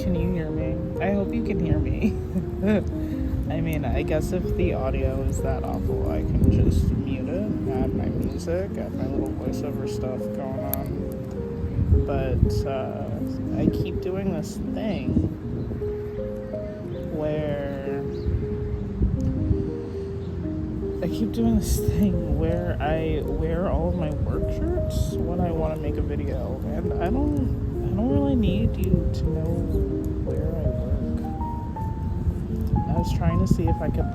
Can you hear me? I hope you can hear me. I mean, I guess if the audio is that awful, I can just mute it, add my music, add my little voiceover stuff going on. But I keep doing this thing where I wear all of my work shirts when I want to make a video, and I don't really need you to know where I work. I was trying to see if I could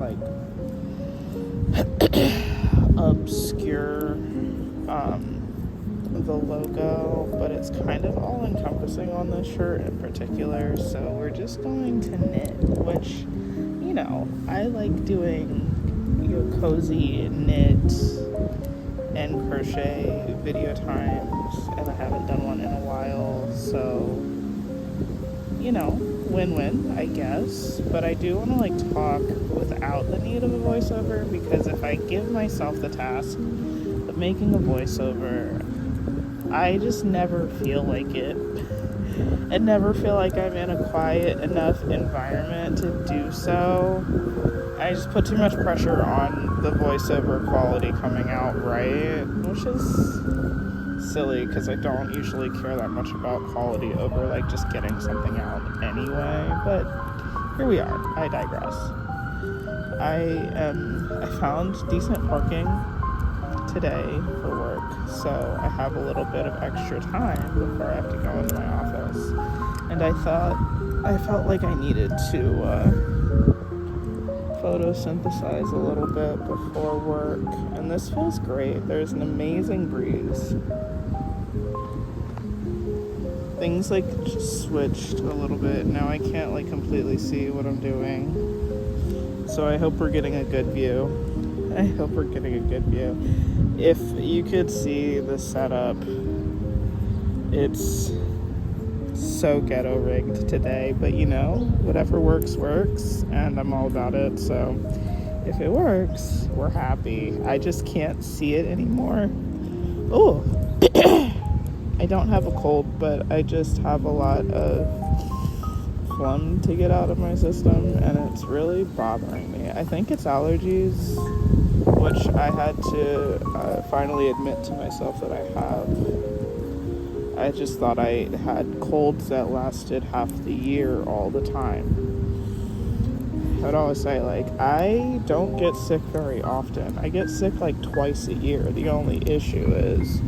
obscure the logo, but it's kind of all encompassing on this shirt in particular, so we're just going to knit, which, I like doing cozy knit and crochet video times, and I haven't done one in a while, so win-win, I guess. But I do want to talk without the need of a voiceover, because if I give myself the task of making a voiceover, I just never feel like it. I never feel like I'm in a quiet enough environment to do so. I just put too much pressure on the voiceover quality coming out right, which is silly because I don't usually care that much about quality over just getting something out anyway, but here we are. I digress. I found decent parking today for work, so I have a little bit of extra time before I have to go into my office, and I felt like I needed to photosynthesize a little bit before work, and this feels great. There's an amazing breeze. Things just switched a little bit. Now I can't completely see what I'm doing, so I hope we're getting a good view. If you could see the setup, it's so ghetto rigged today, but whatever works, and I'm all about it. So if it works, we're happy. I just can't see it anymore. Oh, I don't have a cold, but I just have a lot of phlegm to get out of my system, and it's really bothering me. I think it's allergies, which I had to finally admit to myself that I have. I just thought I had colds that lasted half the year all the time. I'd always say, I don't get sick very often. I get sick twice a year. The only issue is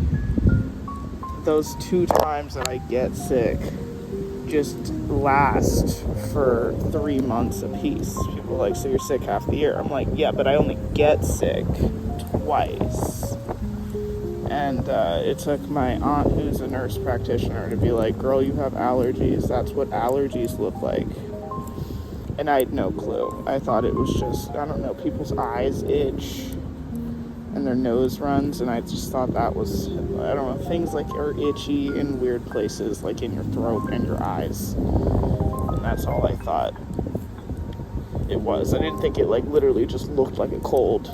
those 2 times that I get sick just last for 3 months apiece. People are so you're sick half the year. I'm yeah, but I only get sick twice. And it took my aunt, who's a nurse practitioner, to be girl, you have allergies. That's what allergies look like. And I had no clue. I thought it was just, I don't know, people's eyes itch and their nose runs, and I just thought that was, I don't know, things are itchy in weird places, in your throat and your eyes. And that's all I thought it was. I didn't think it literally just looked like a cold.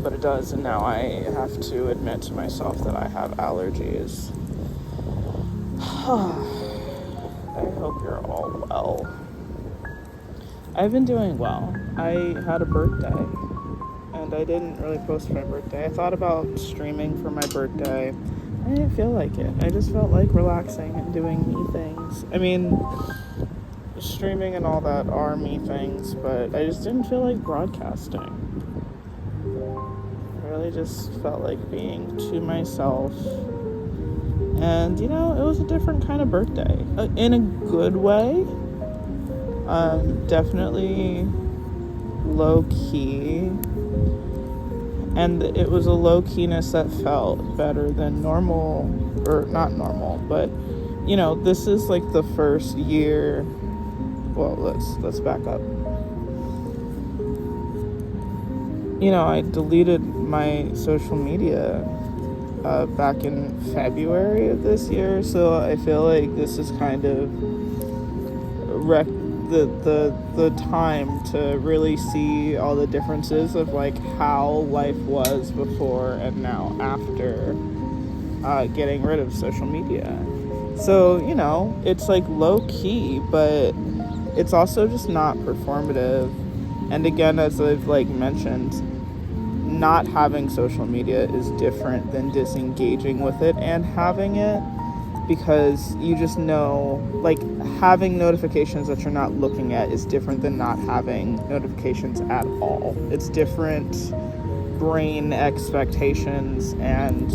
But it does, and now I have to admit to myself that I have allergies. I hope you're all well. I've been doing well. I had a birthday, and I didn't really post for my birthday. I thought about streaming for my birthday. I didn't feel like it. I just felt like relaxing and doing me things. I mean, streaming and all that are me things, but I just didn't feel like broadcasting. I just felt like being to myself, and it was a different kind of birthday, in a good way. Definitely low key, and it was a low keyness that felt better than normal, or not normal, but this is the first year. Well, let's back up. I deleted my social media back in February of this year, so I feel like this is kind of the time to really see all the differences of how life was before and now after getting rid of social media. So, it's like low key, but it's also just not performative. And again, as I've like mentioned, not having social media is different than disengaging with it and having it, because you just know, like, having notifications that you're not looking at is different than not having notifications at all. It's different brain expectations and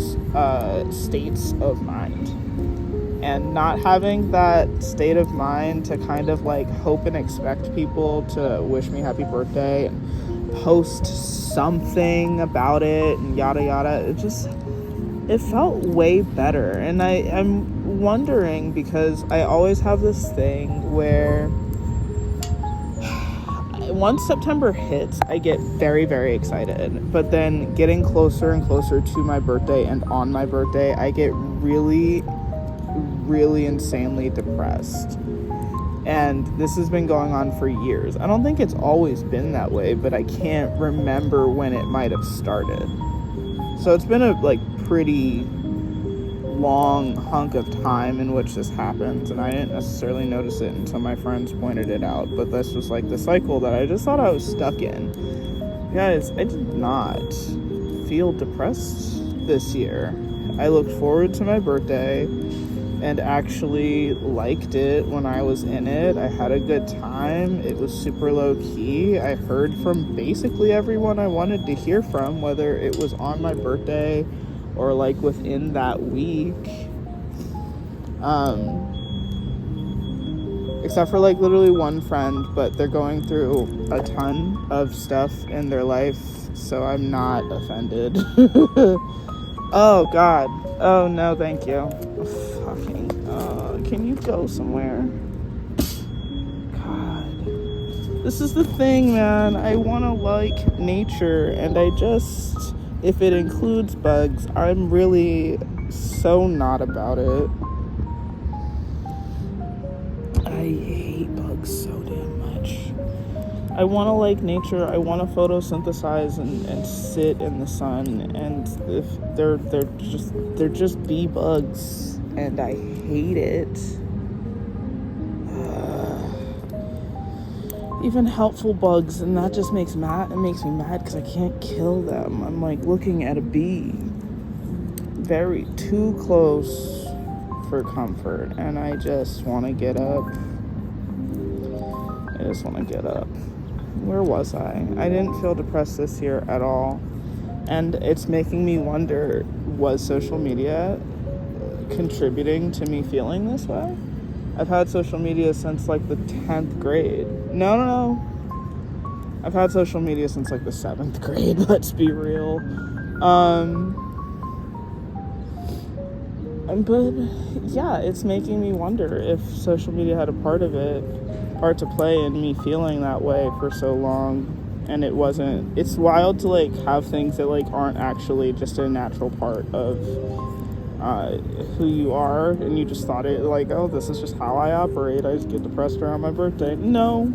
states of mind. And not having that state of mind to kind of like hope and expect people to wish me happy birthday and post something about it and yada yada, it felt way better. And I'm wondering, because I always have this thing where once September hits, I get very, very excited. But then getting closer and closer to my birthday and on my birthday, I get really, really insanely depressed. And this has been going on for years. I don't think it's always been that way, but I can't remember when it might have started. So it's been a pretty long hunk of time in which this happens, and I didn't necessarily notice it until my friends pointed it out. But this was like the cycle that I just thought I was stuck in. Guys, I did not feel depressed this year. I looked forward to my birthday and actually liked it when I was in it. I had a good time. It was super low key. I heard from basically everyone I wanted to hear from, whether it was on my birthday or like within that week. Except for like literally one friend, but they're going through a ton of stuff in their life, so I'm not offended. Oh God. Oh no, thank you. Can you go somewhere? God. This is the thing, man. I want to like nature, and if it includes bugs, I'm really so not about it. I hate bugs so damn much. I want to like nature. I want to photosynthesize and sit in the sun, and if they're just bee bugs, and I hate it. Even helpful bugs, and that just makes me mad because I can't kill them. I'm like looking at a bee very too close for comfort, and I just want to get up. Where was I? I didn't feel depressed this year at all, and it's making me wonder, was social media contributing to me feeling this way? I've had social media since like the 10th grade. No. I've had social media since like the 7th grade, let's be real. But yeah, it's making me wonder if social media had a part to play in me feeling that way for so long. And it's wild to like have things that like aren't actually just a natural part of who you are, and you just thought it like, oh, this is just how I operate. I just get depressed around my birthday. No,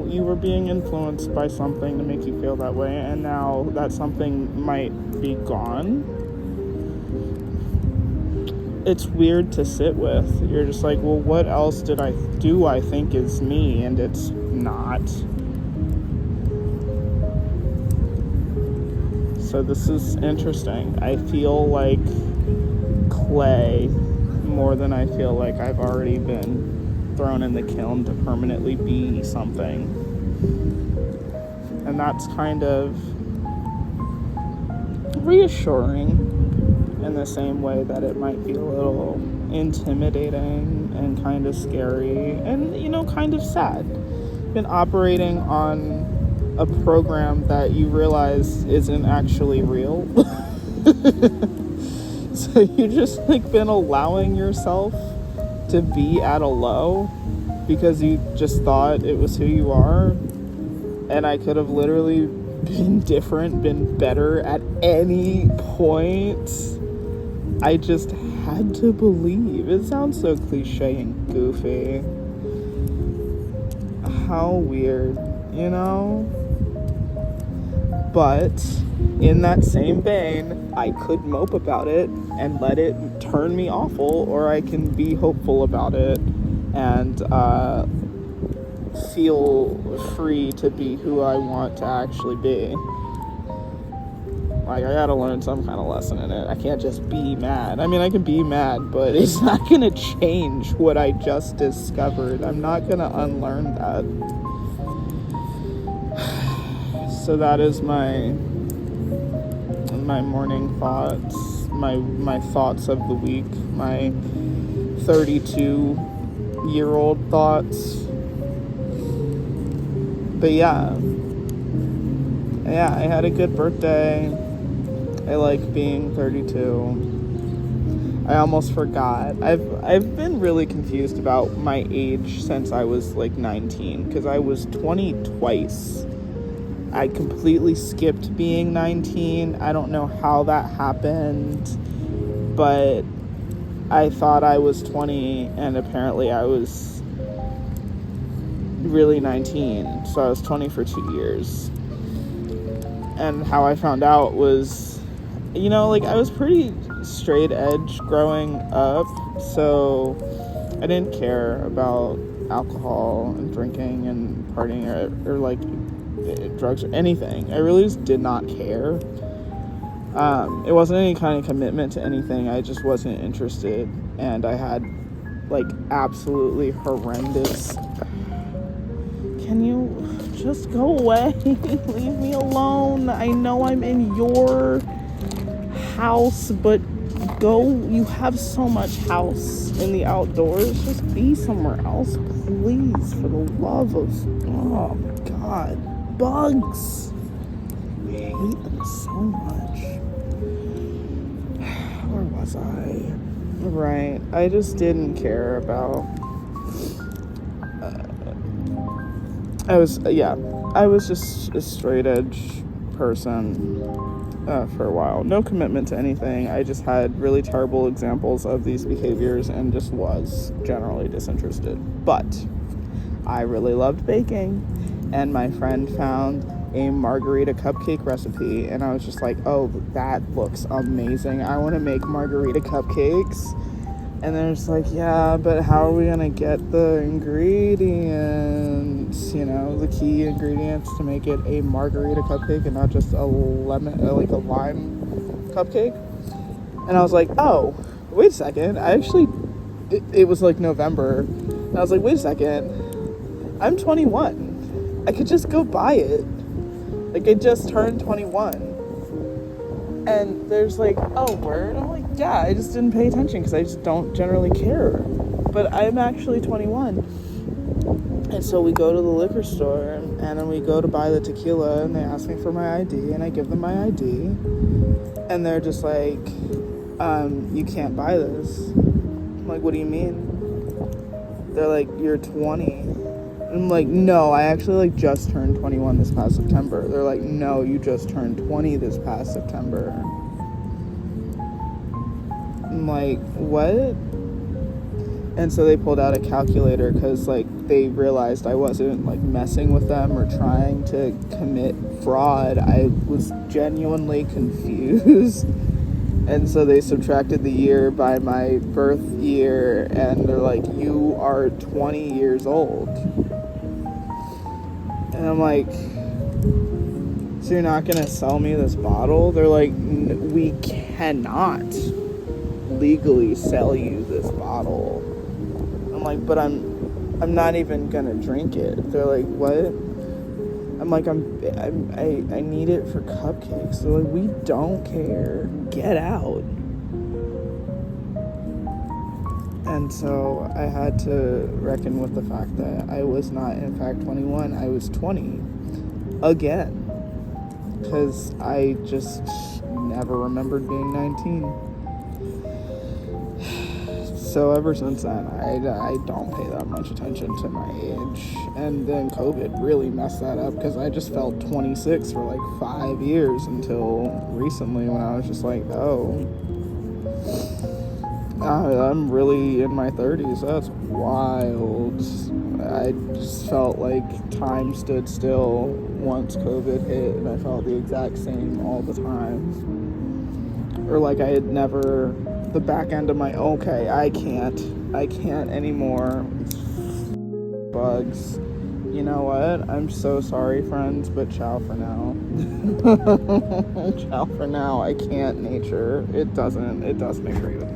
you were being influenced by something to make you feel that way, and now that something might be gone. It's weird to sit with. You're just like, well, what else do I think is me? And it's not. So this is interesting. I feel like clay more than I feel like I've already been thrown in the kiln to permanently be something. And that's kind of reassuring in the same way that it might be a little intimidating and kind of scary and, kind of sad. Been operating on a program that you realize isn't actually real. So you just been allowing yourself to be at a low because you just thought it was who you are. And I could have literally been different, been better at any point. I just had to believe. It sounds so cliche and goofy. How weird, But in that same vein, I could mope about it and let it turn me awful, or I can be hopeful about it and feel free to be who I want to actually be. Like, I gotta learn some kind of lesson in it. I can't just be mad. I mean, I can be mad, but it's not gonna change what I just discovered. I'm not gonna unlearn that. So that is my morning thoughts, my thoughts of the week, my 32-year-old thoughts. But yeah, I had a good birthday. I like being 32. I almost forgot. I've been really confused about my age since I was like 19, because I was 20 twice. I completely skipped being 19. I don't know how that happened, but I thought I was 20, and apparently I was really 19. So I was 20 for 2 years. And how I found out was, like, I was pretty straight edge growing up, so I didn't care about alcohol and drinking and partying or like drugs or anything. I really just did not care. It wasn't any kind of commitment to anything. I just wasn't interested, and I had like absolutely horrendous. Can you just go away? Leave me alone. I know I'm in your house, but go. You have so much house in the outdoors. Just be somewhere else, please, for the love of, oh my God, bugs. I hate them so much. Where was I? Right, I just didn't care about. I was just a straight edge person for a while. No commitment to anything. I just had really terrible examples of these behaviors and just was generally disinterested. But I really loved baking, and my friend found a margarita cupcake recipe, and I was just like, oh, that looks amazing. I want to make margarita cupcakes. And they're just like, yeah, but how are we gonna get the ingredients? The key ingredients to make it a margarita cupcake and not just a lime cupcake. And I was like, oh, wait a second. It was like November. And I was like, wait a second. I'm 21. I could just go buy it. Like, I just turned 21. And there's like, oh, word? I'm like, yeah, I just didn't pay attention because I just don't generally care. But I'm actually 21. And so we go to the liquor store, and then we go to buy the tequila, and they ask me for my ID, and I give them my ID. And they're just like, you can't buy this. I'm like, what do you mean? They're like, you're 20. I'm like, no, I actually just turned 21 this past September. They're like, no, you just turned 20 this past September. I'm like, what? And so they pulled out a calculator because they realized I wasn't messing with them or trying to commit fraud. I was genuinely confused. And so they subtracted the year by my birth year, and they're like, you are 20 years old. And I'm like, so you're not going to sell me this bottle? They're like, we cannot legally sell you this bottle. I'm like, but I'm not even going to drink it. They're like, what? I'm like, I need it for cupcakes. They're like, we don't care. Get out. And so I had to reckon with the fact that I was not, in fact, 21. I was 20 again. Because I just never remembered being 19. So ever since then, I don't pay that much attention to my age. And then COVID really messed that up because I just felt 26 for 5 years until recently when I was just like, oh, I'm really in my 30s. That's wild. I just felt like time stood still once COVID hit, and I felt the exact same all the time. Or like I had never, the back end of my, okay, I can't anymore. Bugs. You know what? I'm so sorry, friends, but ciao for now. Ciao for now. I can't, nature. It doesn't agree with me.